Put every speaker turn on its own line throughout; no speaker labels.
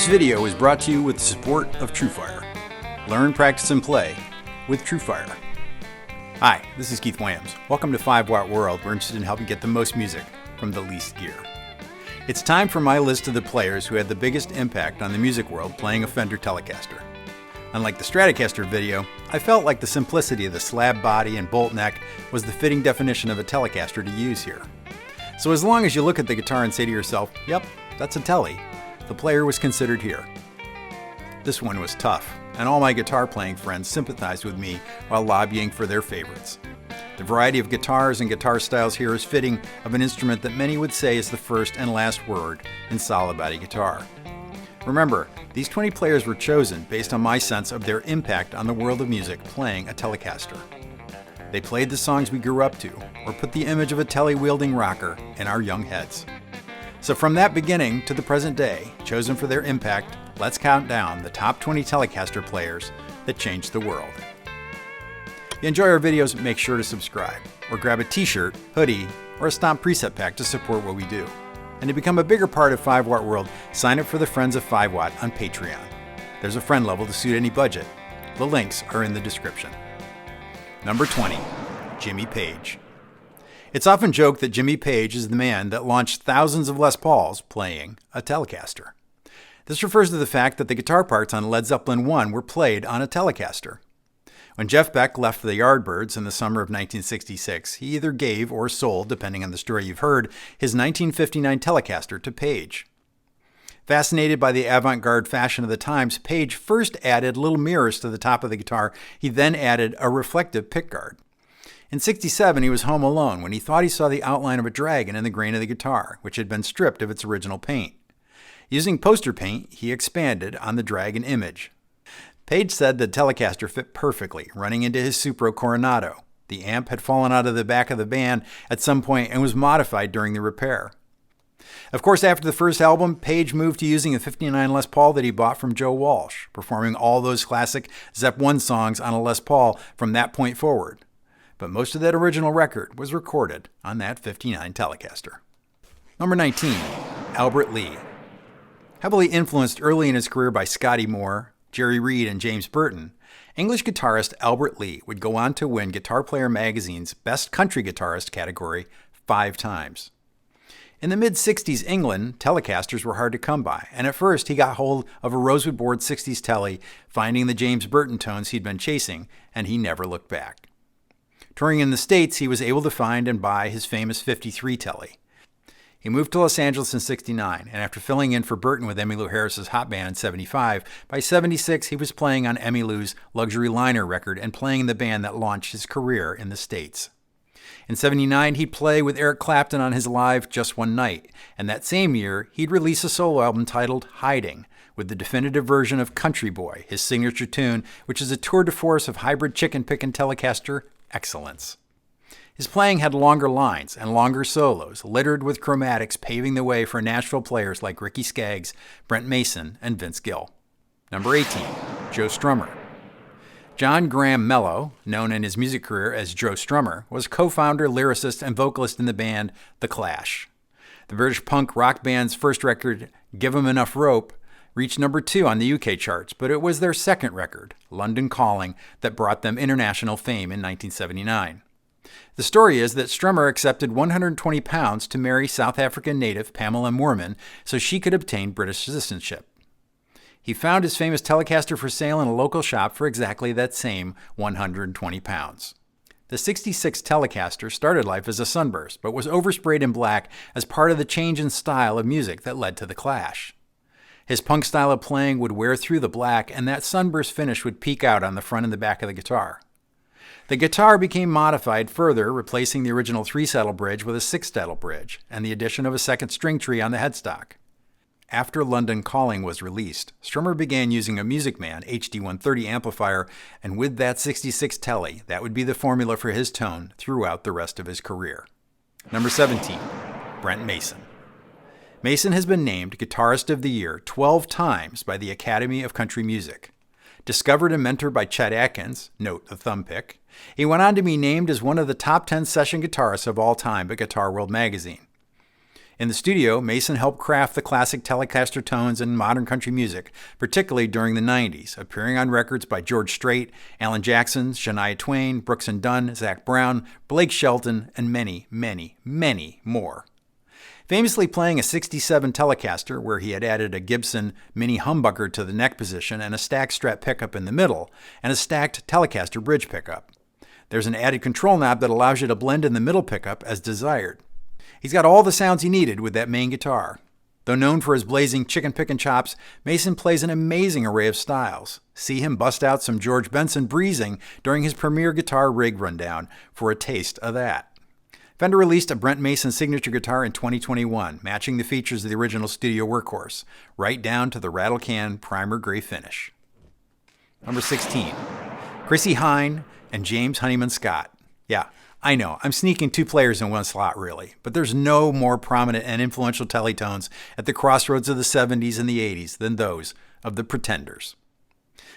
This video is brought to you with the support of TrueFire. Learn, practice, and play with TrueFire. Hi, this is Keith Williams. Welcome to 5 Watt World. We're interested in helping get the most music from the least gear. It's time for my list of the players who had the biggest impact on the music world playing a Fender Telecaster. Unlike the Stratocaster video, I felt like the simplicity of the slab body and bolt neck was the fitting definition of a Telecaster to use here. So as long as you look at the guitar and say to yourself, yep, that's a Tele, the player was considered here. This one was tough, and all my guitar playing friends sympathized with me while lobbying for their favorites. The variety of guitars and guitar styles here is fitting of an instrument that many would say is the first and last word in solid body guitar. Remember, these 20 players were chosen based on my sense of their impact on the world of music playing a Telecaster. They played the songs we grew up to, or put the image of a Tele-wielding rocker in our young heads. So from that beginning to the present day, chosen for their impact, let's count down the top 20 Telecaster players that changed the world. If you enjoy our videos, make sure to subscribe, or grab a t-shirt, hoodie, or a Stomp preset pack to support what we do. And to become a bigger part of 5 Watt World, sign up for the Friends of 5 Watt on Patreon. There's a friend level to suit any budget. The links are in the description. Number 20, Jimmy Page. It's often joked that Jimmy Page is the man that launched thousands of Les Pauls playing a Telecaster. This refers to the fact that the guitar parts on Led Zeppelin I were played on a Telecaster. When Jeff Beck left the Yardbirds in the summer of 1966, he either gave or sold, depending on the story you've heard, his 1959 Telecaster to Page. Fascinated by the avant-garde fashion of the times, Page first added little mirrors to the top of the guitar. He then added a reflective pickguard. In '67, he was home alone when he thought he saw the outline of a dragon in the grain of the guitar, which had been stripped of its original paint. Using poster paint, he expanded on the dragon image. Page said the Telecaster fit perfectly, running into his Supro Coronado. The amp had fallen out of the back of the band at some point and was modified during the repair. Of course, after the first album, Page moved to using a '59 Les Paul that he bought from Joe Walsh, performing all those classic Zepp I songs on a Les Paul from that point forward. But most of that original record was recorded on that '59 Telecaster. Number 19, Albert Lee. Heavily influenced early in his career by Scotty Moore, Jerry Reed, and James Burton, English guitarist Albert Lee would go on to win Guitar Player magazine's Best Country Guitarist category 5 times. In the mid-'60s England, Telecasters were hard to come by, and at first he got hold of a rosewood board '60s Tele, finding the James Burton tones he'd been chasing, and he never looked back. Touring in the States, he was able to find and buy his famous '53 Tele. He moved to Los Angeles in '69, and after filling in for Burton with Emmylou Harris's Hot Band in '75, by '76 he was playing on Emmylou's Luxury Liner record and playing in the band that launched his career in the States. In '79, he'd play with Eric Clapton on his live Just One Night, and that same year, he'd release a solo album titled Hiding, with the definitive version of Country Boy, his signature tune, which is a tour de force of hybrid chicken-picking Telecaster excellence. His playing had longer lines and longer solos, littered with chromatics, paving the way for Nashville players like Ricky Skaggs, Brent Mason, and Vince Gill. Number 18, Joe Strummer. John Graham Mello, known in his music career as Joe Strummer, was co-founder, lyricist, and vocalist in the band The Clash. The British punk rock band's first record, Give 'Em Enough Rope, reached number 2 on the UK charts, but it was their second record, London Calling, that brought them international fame in 1979. The story is that Strummer accepted £120 to marry South African native Pamela Moorman so she could obtain British citizenship. He found his famous Telecaster for sale in a local shop for exactly that same £120. The '66 Telecaster started life as a sunburst, but was oversprayed in black as part of the change in style of music that led to The Clash. His punk style of playing would wear through the black, and that sunburst finish would peek out on the front and the back of the guitar. The guitar became modified further, replacing the original 3-saddle bridge with a 6-saddle bridge, and the addition of a second string tree on the headstock. After London Calling was released, Strummer began using a Music Man HD130 amplifier, and with that '66 Tele, that would be the formula for his tone throughout the rest of his career. Number 17, Brent Mason. Mason has been named Guitarist of the Year 12 times by the Academy of Country Music. Discovered and mentored by Chet Atkins, note the thumb pick, he went on to be named as one of the top 10 session guitarists of all time by Guitar World magazine. In the studio, Mason helped craft the classic Telecaster tones in modern country music, particularly during the 90s, appearing on records by George Strait, Alan Jackson, Shania Twain, Brooks and Dunn, Zach Brown, Blake Shelton, and many, many, many more. Famously playing a 67 Telecaster, where he had added a Gibson mini humbucker to the neck position and a stacked Strat pickup in the middle, and a stacked Telecaster bridge pickup. There's an added control knob that allows you to blend in the middle pickup as desired. He's got all the sounds he needed with that main guitar. Though known for his blazing chicken pickin' chops, Mason plays an amazing array of styles. See him bust out some George Benson breezing during his premiere guitar rig rundown for a taste of that. Fender released a Brent Mason signature guitar in 2021, matching the features of the original studio workhorse, right down to the rattle can primer gray finish. Number 16, Chrissy Hind and James Honeyman Scott. Yeah, I know, I'm sneaking two players in one slot really, but there's no more prominent and influential teletones at the crossroads of the 70s and the 80s than those of the Pretenders.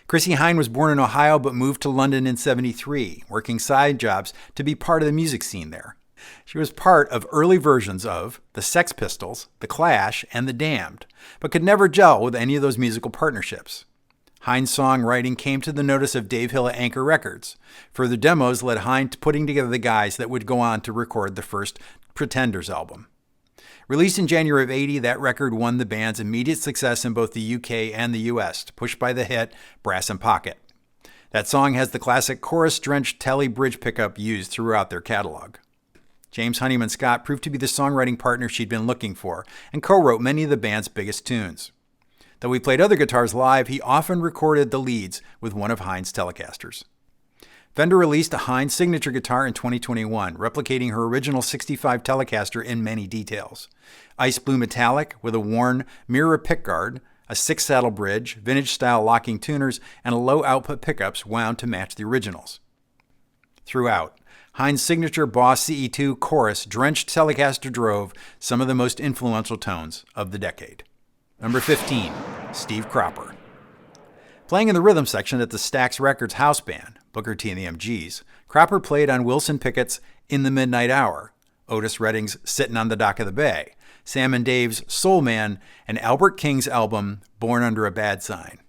Chrissy Hind was born in Ohio but moved to London in '73, working side jobs to be part of the music scene there. She was part of early versions of the Sex Pistols, the Clash, and the Damned, but could never gel with any of those musical partnerships. Hind's songwriting came to the notice of Dave Hill at Anchor Records. Further demos led Hind to putting together the guys that would go on to record the first Pretenders album. Released in January of '80, that record won the band's immediate success in both the UK and the US, pushed by the hit Brass and Pocket. That song has the classic chorus-drenched Tele bridge pickup used throughout their catalog. James Honeyman Scott proved to be the songwriting partner she'd been looking for and co-wrote many of the band's biggest tunes. Though he played other guitars live, he often recorded the leads with one of Hind's Telecasters. Fender released a Hind signature guitar in 2021, replicating her original 65 Telecaster in many details. Ice blue metallic with a worn mirror pickguard, a 6-saddle bridge, vintage-style locking tuners, and low-output pickups wound to match the originals. Throughout, Hind's signature Boss CE2 chorus-drenched Telecaster drove some of the most influential tones of the decade. Number 15, Steve Cropper. Playing in the rhythm section at the Stax Records house band, Booker T and the MGs, Cropper played on Wilson Pickett's In the Midnight Hour, Otis Redding's Sittin' on the Dock of the Bay, Sam and Dave's Soul Man, and Albert King's album Born Under a Bad Sign.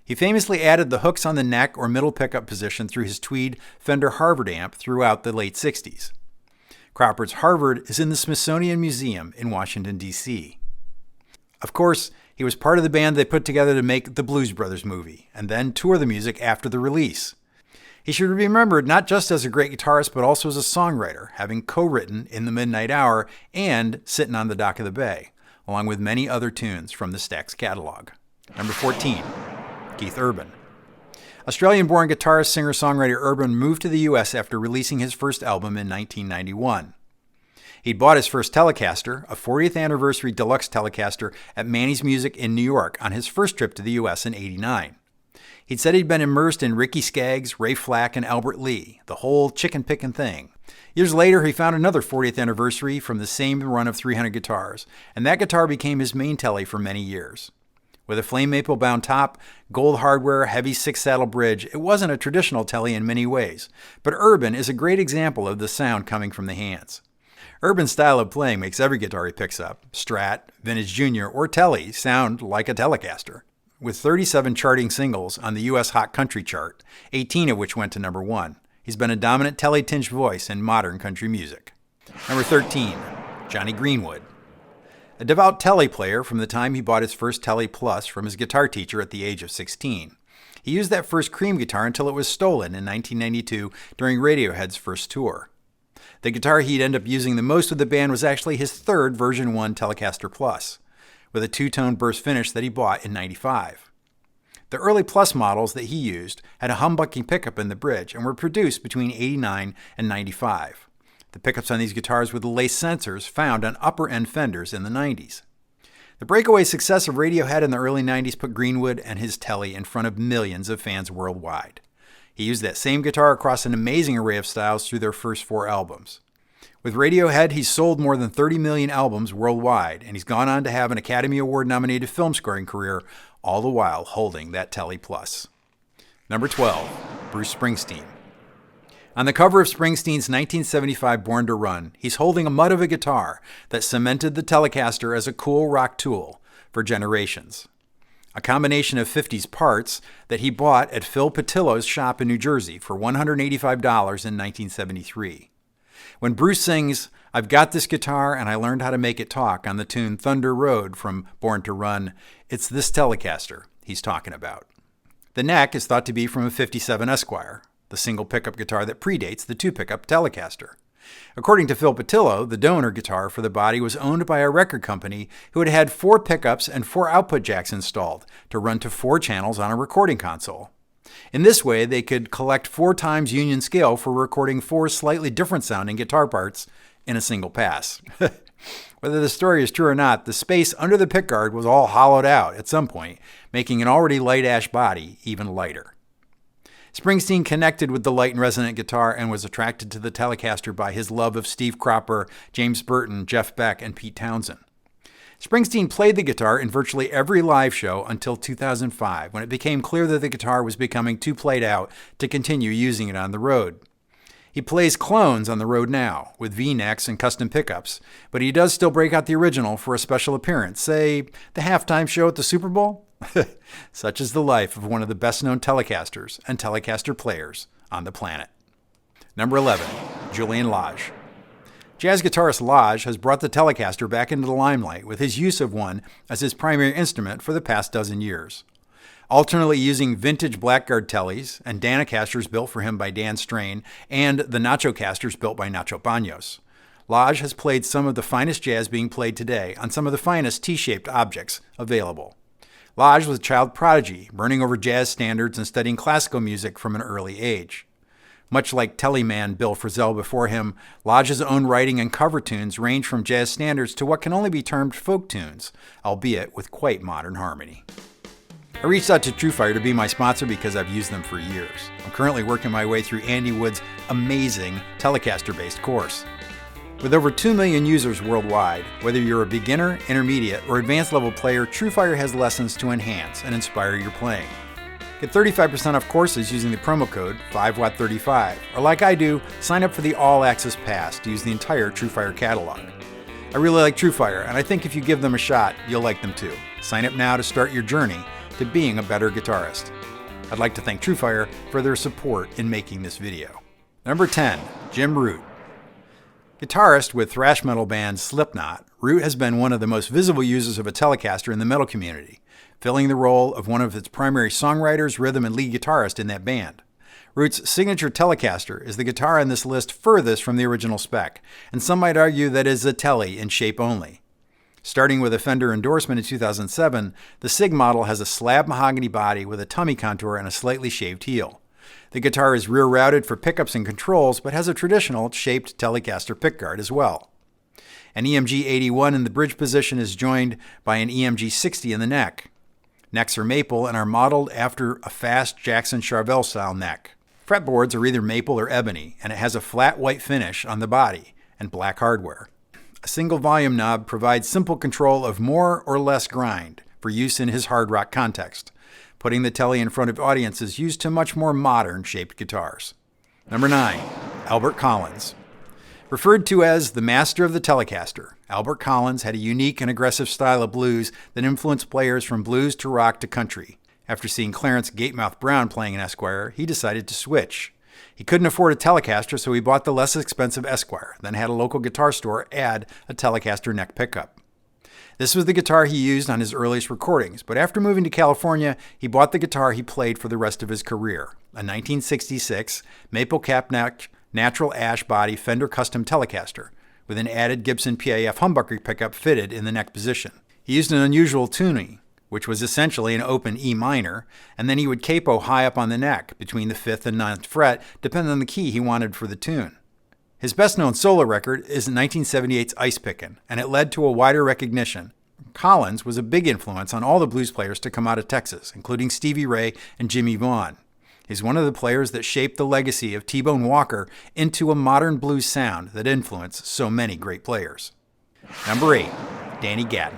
He famously added the hooks on the neck or middle pickup position through his tweed Fender Harvard amp throughout the late 60s. Cropper's Harvard is in the Smithsonian Museum in Washington, D.C. Of course, he was part of the band they put together to make the Blues Brothers movie, and then tour the music after the release. He should be remembered not just as a great guitarist, but also as a songwriter, having co-written In the Midnight Hour and Sittin' on the Dock of the Bay, along with many other tunes from the Stax catalog. Number 14, Keith Urban. Australian-born guitarist, singer-songwriter Urban moved to the U.S. after releasing his first album in 1991. He'd bought his first Telecaster, a 40th anniversary deluxe Telecaster, at Manny's Music in New York on his first trip to the U.S. in '89. He'd said he'd been immersed in Ricky Skaggs, Ray Flack, and Albert Lee, the whole chicken-pickin' thing. Years later, he found another 40th anniversary from the same run of 300 guitars, and that guitar became his main Tele for many years. With a flame maple-bound top, gold hardware, heavy 6-saddle bridge, it wasn't a traditional Tele in many ways, but Urban is a great example of the sound coming from the hands. Urban's style of playing makes every guitar he picks up, Strat, Vintage Junior, or Tele, sound like a Telecaster. With 37 charting singles on the U.S. Hot Country chart, 18 of which went to number 1, he's been a dominant Tele-tinged voice in modern country music. Number 13, Johnny Greenwood. A devout Tele player from the time he bought his first Tele Plus from his guitar teacher at the age of 16. He used that first Cream guitar until it was stolen in 1992 during Radiohead's first tour. The guitar he'd end up using the most with the band was actually his third version 1 Telecaster Plus, with a 2-tone burst finish that he bought in '95. The early Plus models that he used had a humbucking pickup in the bridge and were produced between '89 and '95. The pickups on these guitars were the lace sensors found on upper-end Fenders in the '90s. The breakaway success of Radiohead in the early '90s put Greenwood and his Tele in front of millions of fans worldwide. He used that same guitar across an amazing array of styles through their first 4 albums. With Radiohead, he's sold more than 30 million albums worldwide, and he's gone on to have an Academy Award-nominated film scoring career, all the while holding that Tele Plus. Number 12, Bruce Springsteen. On the cover of Springsteen's 1975 Born to Run, he's holding a mud of a guitar that cemented the Telecaster as a cool rock tool for generations. A combination of 50s parts that he bought at Phil Patillo's shop in New Jersey for $185 in 1973. When Bruce sings, "I've got this guitar and I learned how to make it talk" on the tune Thunder Road from Born to Run, it's this Telecaster he's talking about. The neck is thought to be from a 57 Esquire, the single pickup guitar that predates the two-pickup Telecaster. According to Phil Patillo, the donor guitar for the body was owned by a record company who had had 4 pickups and 4 output jacks installed to run to 4 channels on a recording console. In this way, they could collect 4 times union scale for recording 4 slightly different sounding guitar parts in a single pass. Whether the story is true or not, the space under the pickguard was all hollowed out at some point, making an already light ash body even lighter. Springsteen connected with the light and resonant guitar and was attracted to the Telecaster by his love of Steve Cropper, James Burton, Jeff Beck, and Pete Townsend. Springsteen played the guitar in virtually every live show until 2005, when it became clear that the guitar was becoming too played out to continue using it on the road. He plays clones on the road now, with V-necks and custom pickups, but he does still break out the original for a special appearance, say, the halftime show at the Super Bowl? Such is the life of one of the best-known Telecasters and Telecaster players on the planet. Number 11, Julian LJ. Jazz guitarist LJ has brought the Telecaster back into the limelight with his use of one as his primary instrument for the past dozen years. Alternately using vintage Blackguard Teles and Danacasters built for him by Dan Strain and the Nacho Casters built by Nacho Banos, LJ has played some of the finest jazz being played today on some of the finest T-shaped objects available. LJ was a child prodigy, burning over jazz standards and studying classical music from an early age. Much like Teleman Bill Frisell before him, LJ's own writing and cover tunes range from jazz standards to what can only be termed folk tunes, albeit with quite modern harmony. I reached out to TrueFire to be my sponsor because I've used them for years. I'm currently working my way through Andy Wood's amazing Telecaster-based course. With over 2 million users worldwide, whether you're a beginner, intermediate, or advanced level player, TrueFire has lessons to enhance and inspire your playing. Get 35% off courses using the promo code 5watt35, or like I do, sign up for the All Access Pass to use the entire TrueFire catalog. I really like TrueFire, and I think if you give them a shot, you'll like them too. Sign up now to start your journey to being a better guitarist. I'd like to thank TrueFire for their support in making this video. Number 10, Jim Root. Guitarist with thrash metal band Slipknot, Root has been one of the most visible users of a Telecaster in the metal community, filling the role of one of its primary songwriters, rhythm, and lead guitarist in that band. Root's signature Telecaster is the guitar on this list furthest from the original spec, and some might argue that it is a Tele in shape only. Starting with a Fender endorsement in 2007, the SIG model has a slab mahogany body with a tummy contour and a slightly shaved heel. The guitar is rear-routed for pickups and controls, but has a traditional shaped Telecaster pickguard as well. An EMG 81 in the bridge position is joined by an EMG 60 in the neck. Necks are maple and are modeled after a fast Jackson Charvel style neck. Fretboards are either maple or ebony, and it has a flat white finish on the body and black hardware. A single volume knob provides simple control of more or less grind for use in his hard rock context, putting the Tele in front of audiences used to much more modern shaped guitars. Number 9, Albert Collins. Referred to as the master of the Telecaster, Albert Collins had a unique and aggressive style of blues that influenced players from blues to rock to country. After seeing Clarence Gatemouth Brown playing an Esquire, he decided to switch. He couldn't afford a Telecaster, so he bought the less expensive Esquire, then had a local guitar store add a Telecaster neck pickup. This was the guitar he used on his earliest recordings, but after moving to California, he bought the guitar he played for the rest of his career, a 1966 maple cap neck, natural ash body Fender custom Telecaster, with an added Gibson PAF humbucker pickup fitted in the neck position. He used an unusual tuning, which was essentially an open E minor, and then he would capo high up on the neck, between the 5th and 9th fret, depending on the key he wanted for the tune. His best-known solo record is 1978's Ice Pickin', and it led to a wider recognition. Collins was a big influence on all the blues players to come out of Texas, including Stevie Ray and Jimmy Vaughan. He's one of the players that shaped the legacy of T-Bone Walker into a modern blues sound that influenced so many great players. Number 8, Danny Gaton.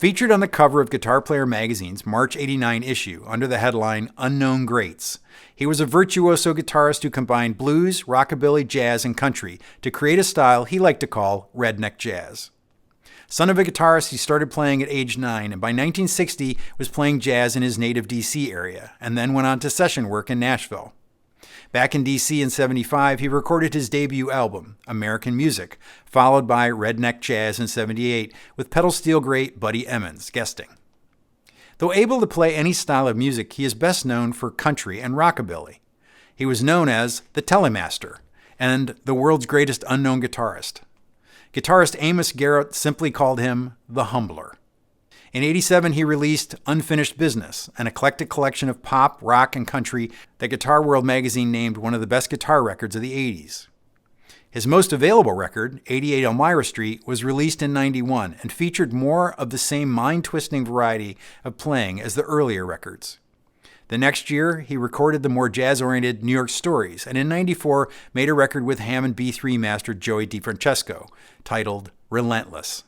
Featured on the cover of Guitar Player magazine's March '89 issue under the headline Unknown Greats, he was a virtuoso guitarist who combined blues, rockabilly, jazz, and country to create a style he liked to call redneck jazz. Son of a guitarist, he started playing at age 9 and by 1960 was playing jazz in his native D.C. area and then went on to session work in Nashville. Back in D.C. in '75, he recorded his debut album, American Music, followed by Redneck Jazz in '78 with pedal steel great Buddy Emmons guesting. Though able to play any style of music, he is best known for country and rockabilly. He was known as the Telemaster and the world's greatest unknown guitarist. Guitarist Amos Garrett simply called him the Humbler. In '87, he released Unfinished Business, an eclectic collection of pop, rock, and country that Guitar World magazine named one of the best guitar records of the '80s. His most available record, 88 Elmira Street, was released in '91 and featured more of the same mind-twisting variety of playing as the earlier records. The next year, he recorded the more jazz-oriented New York Stories, and in '94 made a record with Hammond B3 master Joey DeFrancesco, titled Relentless.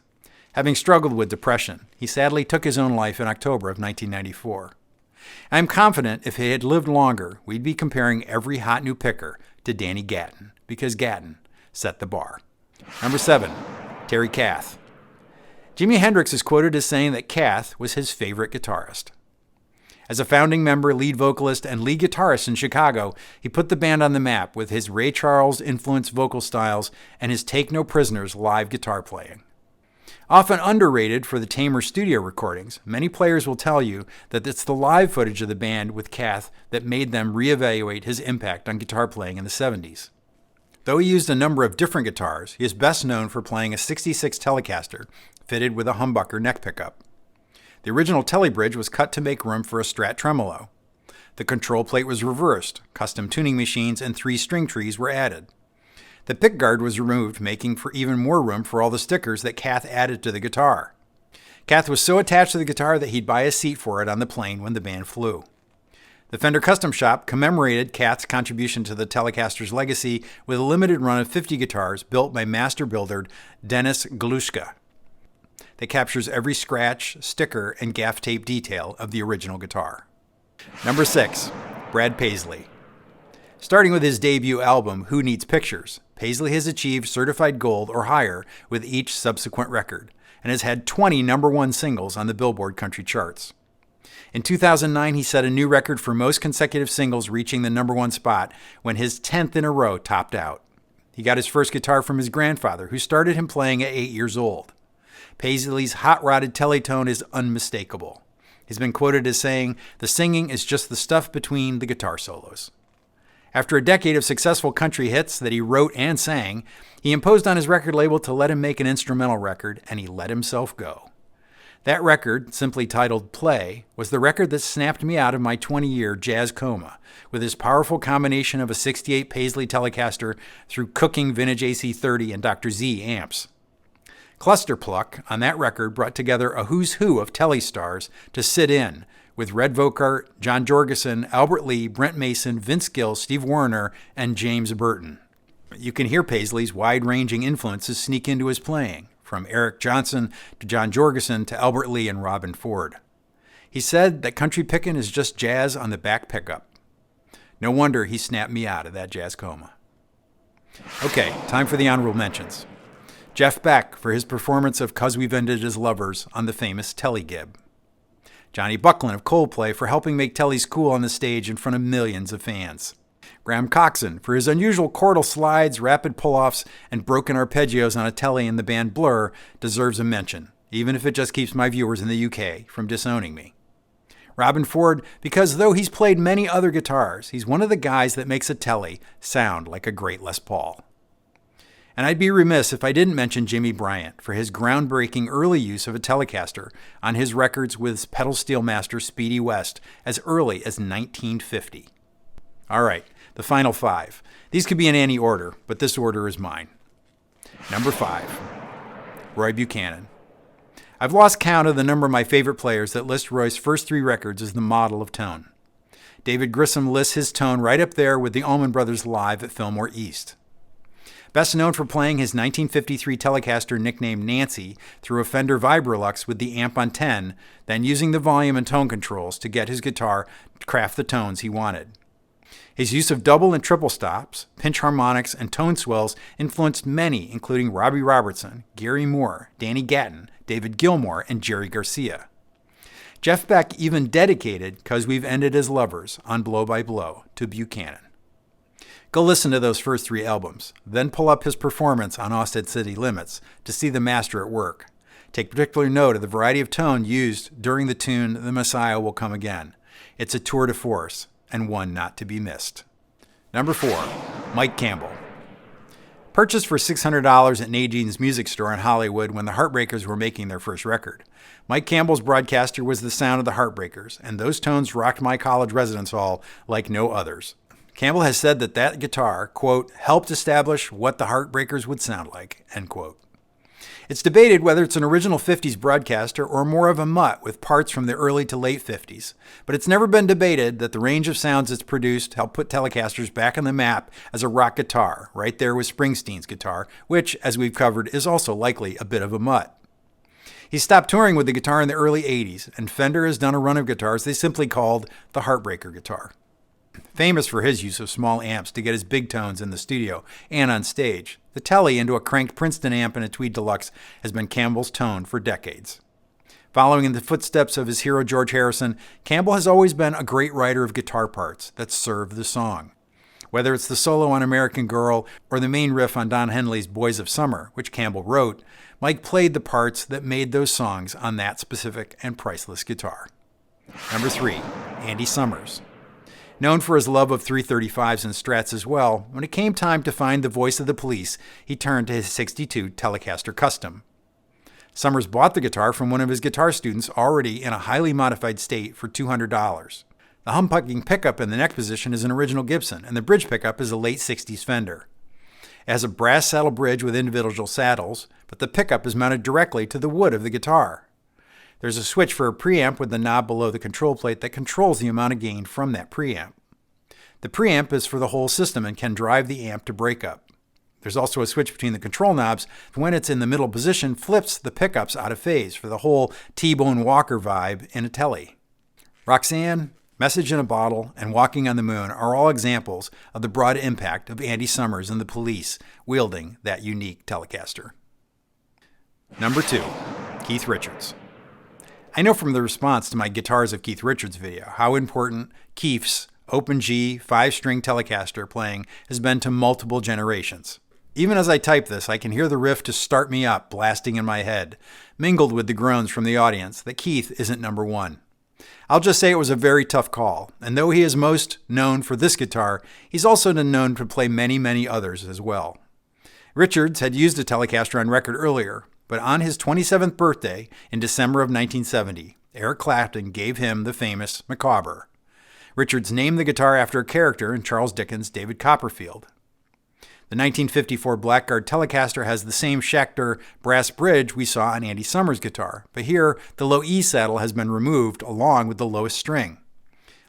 Having struggled with depression, he sadly took his own life in October of 1994. I am confident if he had lived longer, we'd be comparing every hot new picker to Danny Gaton, because Gaton set the bar. Number 7, Terry Kath. Jimi Hendrix is quoted as saying that Kath was his favorite guitarist. As a founding member, lead vocalist, and lead guitarist in Chicago, he put the band on the map with his Ray Charles-influenced vocal styles and his Take No Prisoners live guitar playing. Often underrated for the tamer studio recordings, many players will tell you that it's the live footage of the band with Kath that made them reevaluate his impact on guitar playing in the '70s. Though he used a number of different guitars, he is best known for playing a '66 Telecaster fitted with a humbucker neck pickup. The original Telebridge was cut to make room for a Strat tremolo. The control plate was reversed, custom tuning machines and 3 string trees were added. The pickguard was removed, making for even more room for all the stickers that Kath added to the guitar. Kath was so attached to the guitar that he'd buy a seat for it on the plane when the band flew. The Fender Custom Shop commemorated Kath's contribution to the Telecasters' legacy with a limited run of 50 guitars built by master builder Dennis Glushka that captures every scratch, sticker, and gaff tape detail of the original guitar. Number 6, Brad Paisley. Starting with his debut album, Who Needs Pictures, Paisley has achieved certified gold or higher with each subsequent record, and has had 20 #1 singles on the Billboard country charts. In 2009, he set a new record for most consecutive singles reaching the #1 spot when his 10th in a row topped out. He got his first guitar from his grandfather, who started him playing at 8 years old. Paisley's hot-rodded teletone is unmistakable. He's been quoted as saying, "The singing is just the stuff between the guitar solos." After a decade of successful country hits that he wrote and sang, he imposed on his record label to let him make an instrumental record, and he let himself go. That record, simply titled Play, was the record that snapped me out of my 20-year jazz coma, with his powerful combination of a '68 Paisley Telecaster through cooking vintage AC-30 and Dr. Z amps. Cluster Pluck on that record brought together a who's who of Tele stars to sit in, with Red Vokart, John Jorgensen, Albert Lee, Brent Mason, Vince Gill, Steve Wariner, and James Burton. You can hear Paisley's wide-ranging influences sneak into his playing, from Eric Johnson to John Jorgensen to Albert Lee and Robin Ford. He said that country pickin' is just jazz on the back pickup. No wonder he snapped me out of that jazz coma. Okay, time for the honorable mentions. Jeff Beck for his performance of 'Cause We've Ended as Lovers on the famous Telegib. Johnny Buckland of Coldplay for helping make Telly's cool on the stage in front of millions of fans. Graham Coxon for his unusual chordal slides, rapid pull-offs, and broken arpeggios on a Telly in the band Blur deserves a mention, even if it just keeps my viewers in the UK from disowning me. Robin Ford, because though he's played many other guitars, he's one of the guys that makes a Telly sound like a great Les Paul. And I'd be remiss if I didn't mention Jimmy Bryant for his groundbreaking early use of a Telecaster on his records with pedal steel master Speedy West as early as 1950. All right, the final 5. These could be in any order, but this order is mine. Number 5, Roy Buchanan. I've lost count of the number of my favorite players that list Roy's first 3 records as the model of tone. David Grissom lists his tone right up there with the Allman Brothers live at Fillmore East. Best known for playing his 1953 Telecaster nicknamed Nancy through a Fender Vibrolux with the amp on 10, then using the volume and tone controls to get his guitar to craft the tones he wanted. His use of double and triple stops, pinch harmonics, and tone swells influenced many, including Robbie Robertson, Gary Moore, Danny Gaton, David Gilmour, and Jerry Garcia. Jeff Beck even dedicated 'Cause We've Ended as Lovers on Blow by Blow to Buchanan. Go listen to those first 3 albums, then pull up his performance on Austin City Limits to see the master at work. Take particular note of the variety of tone used during the tune The Messiah Will Come Again. It's a tour de force, and one not to be missed. Number 4, Mike Campbell. Purchased for $600 at Nadine's Music Store in Hollywood when the Heartbreakers were making their first record, Mike Campbell's broadcaster was the sound of the Heartbreakers, and those tones rocked my college residence hall like no others. Campbell has said that guitar, quote, helped establish what the Heartbreakers would sound like, end quote. It's debated whether it's an original 50s broadcaster or more of a mutt with parts from the early to late 50s, but it's never been debated that the range of sounds it's produced helped put Telecasters back on the map as a rock guitar, right there with Springsteen's guitar, which, as we've covered, is also likely a bit of a mutt. He stopped touring with the guitar in the early 80s, and Fender has done a run of guitars they simply called the Heartbreaker guitar. Famous for his use of small amps to get his big tones in the studio and on stage, the Tele into a cranked Princeton amp and a Tweed Deluxe has been Campbell's tone for decades. Following in the footsteps of his hero George Harrison, Campbell has always been a great writer of guitar parts that serve the song. Whether it's the solo on American Girl or the main riff on Don Henley's Boys of Summer, which Campbell wrote, Mike played the parts that made those songs on that specific and priceless guitar. Number 3, Andy Summers. Known for his love of 335s and Strats as well, when it came time to find the voice of the police, he turned to his 62 Telecaster Custom. Summers bought the guitar from one of his guitar students already in a highly modified state for $200. The humbucking pickup in the neck position is an original Gibson, and the bridge pickup is a late 60s Fender. It has a brass saddle bridge with individual saddles, but the pickup is mounted directly to the wood of the guitar. There's a switch for a preamp with the knob below the control plate that controls the amount of gain from that preamp. The preamp is for the whole system and can drive the amp to breakup. There's also a switch between the control knobs. When it's in the middle position, flips the pickups out of phase for the whole T-Bone Walker vibe in a Tele. Roxanne, Message in a Bottle, and Walking on the Moon are all examples of the broad impact of Andy Summers and the Police wielding that unique Telecaster. Number 2, Keith Richards. I know from the response to my Guitars of Keith Richards video how important Keith's Open G 5-string Telecaster playing has been to multiple generations. Even as I type this, I can hear the riff to Start Me Up blasting in my head, mingled with the groans from the audience that Keith isn't number 1. I'll just say it was a very tough call, and though he is most known for this guitar, he's also been known to play many, many others as well. Richards had used a Telecaster on record earlier, but on his 27th birthday in December of 1970, Eric Clapton gave him the famous Macabre. Richards named the guitar after a character in Charles Dickens' David Copperfield. The 1954 Blackguard Telecaster has the same Schecter brass bridge we saw on Andy Summers' guitar, but here the low E saddle has been removed along with the lowest string.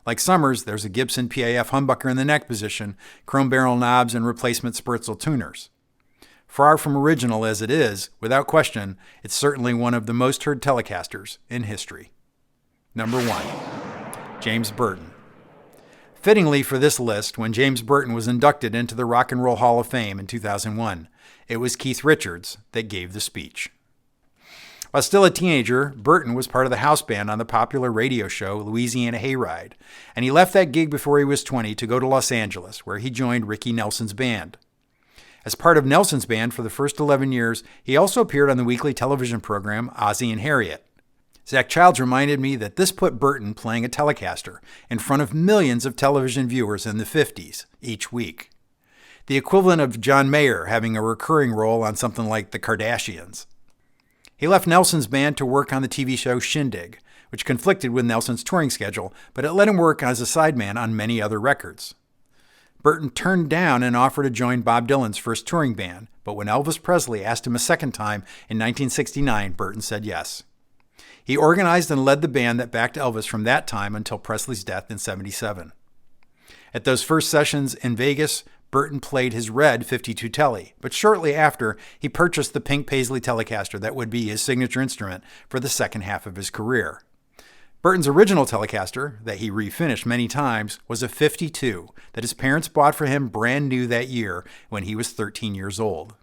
Like Summers, there's a Gibson PAF humbucker in the neck position, chrome barrel knobs, and replacement Spertzel tuners. Far from original as it is, without question, it's certainly one of the most heard Telecasters in history. Number 1, James Burton. Fittingly for this list, when James Burton was inducted into the Rock and Roll Hall of Fame in 2001, it was Keith Richards that gave the speech. While still a teenager, Burton was part of the house band on the popular radio show Louisiana Hayride, and he left that gig before he was 20 to go to Los Angeles, where he joined Ricky Nelson's band. As part of Nelson's band for the first 11 years, he also appeared on the weekly television program Ozzie and Harriet. Zach Childs reminded me that this put Burton playing a Telecaster in front of millions of television viewers in the 50s each week. The equivalent of John Mayer having a recurring role on something like The Kardashians. He left Nelson's band to work on the TV show Shindig, which conflicted with Nelson's touring schedule, but it let him work as a sideman on many other records. Burton turned down an offer to join Bob Dylan's first touring band, but when Elvis Presley asked him a second time in 1969, Burton said yes. He organized and led the band that backed Elvis from that time until Presley's death in '77. At those first sessions in Vegas, Burton played his red 52 Tele, but shortly after, he purchased the pink Paisley Telecaster that would be his signature instrument for the second half of his career. Burton's original Telecaster, that he refinished many times, was a 52 that his parents bought for him brand new that year when he was 13 years old.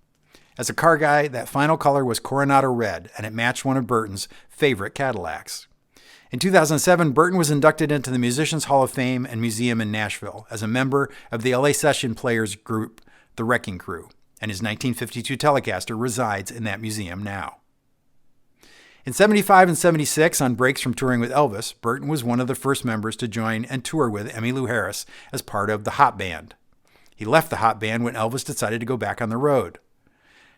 As a car guy, that final color was Coronado Red, and it matched one of Burton's favorite Cadillacs. In 2007, Burton was inducted into the Musicians Hall of Fame and Museum in Nashville as a member of the LA session players group, The Wrecking Crew, and his 1952 Telecaster resides in that museum now. In 75 and 76, on breaks from touring with Elvis, Burton was one of the first members to join and tour with Emmylou Harris as part of the Hot Band. He left the Hot Band when Elvis decided to go back on the road.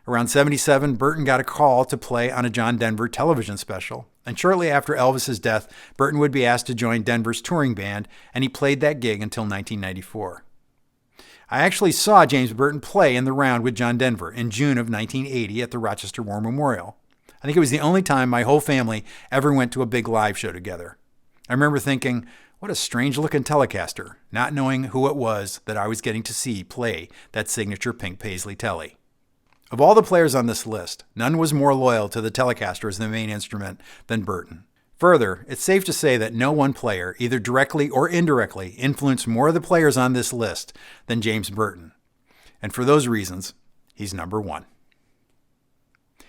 Around 77, Burton got a call to play on a John Denver television special, and shortly after Elvis's death, Burton would be asked to join Denver's touring band, and he played that gig until 1994. I actually saw James Burton play in the round with John Denver in June of 1980 at the Rochester War Memorial. I think it was the only time my whole family ever went to a big live show together. I remember thinking, what a strange-looking Telecaster, not knowing who it was that I was getting to see play that signature pink Paisley Tele. Of all the players on this list, none was more loyal to the Telecaster as the main instrument than Burton. Further, it's safe to say that no one player, either directly or indirectly, influenced more of the players on this list than James Burton. And for those reasons, he's number one.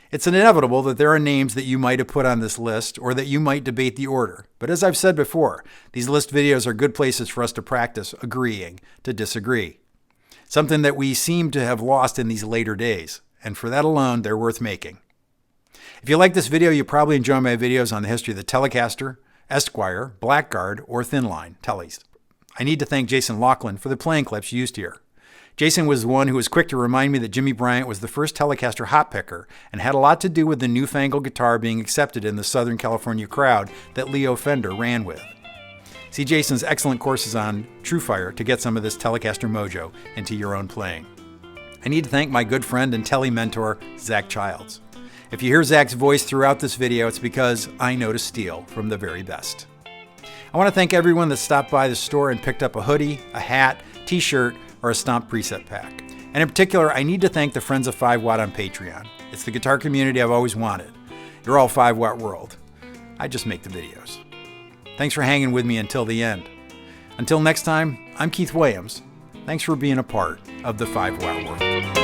It's inevitable that there are names that you might have put on this list or that you might debate the order. But as I've said before, these list videos are good places for us to practice agreeing to disagree. Something that we seem to have lost in these later days. And for that alone, they're worth making. If you like this video, you probably enjoy my videos on the history of the Telecaster, Esquire, Blackguard, or Thinline Teles. I need to thank Jason Laughlin for the playing clips used here. Jason was the one who was quick to remind me that Jimmy Bryant was the first Telecaster hot picker and had a lot to do with the newfangled guitar being accepted in the Southern California crowd that Leo Fender ran with. See Jason's excellent courses on TrueFire to get some of this Telecaster mojo into your own playing. I need to thank my good friend and Tele mentor, Zach Childs. If you hear Zach's voice throughout this video, it's because I know to steal from the very best. I want to thank everyone that stopped by the store and picked up a hoodie, a hat, t-shirt, or a Stomp preset pack. And in particular, I need to thank the Friends of 5 Watt on Patreon. It's the guitar community I've always wanted. You're all 5 Watt World. I just make the videos. Thanks for hanging with me until the end. Until next time, I'm Keith Williams. Thanks for being a part of the 5 Watt World.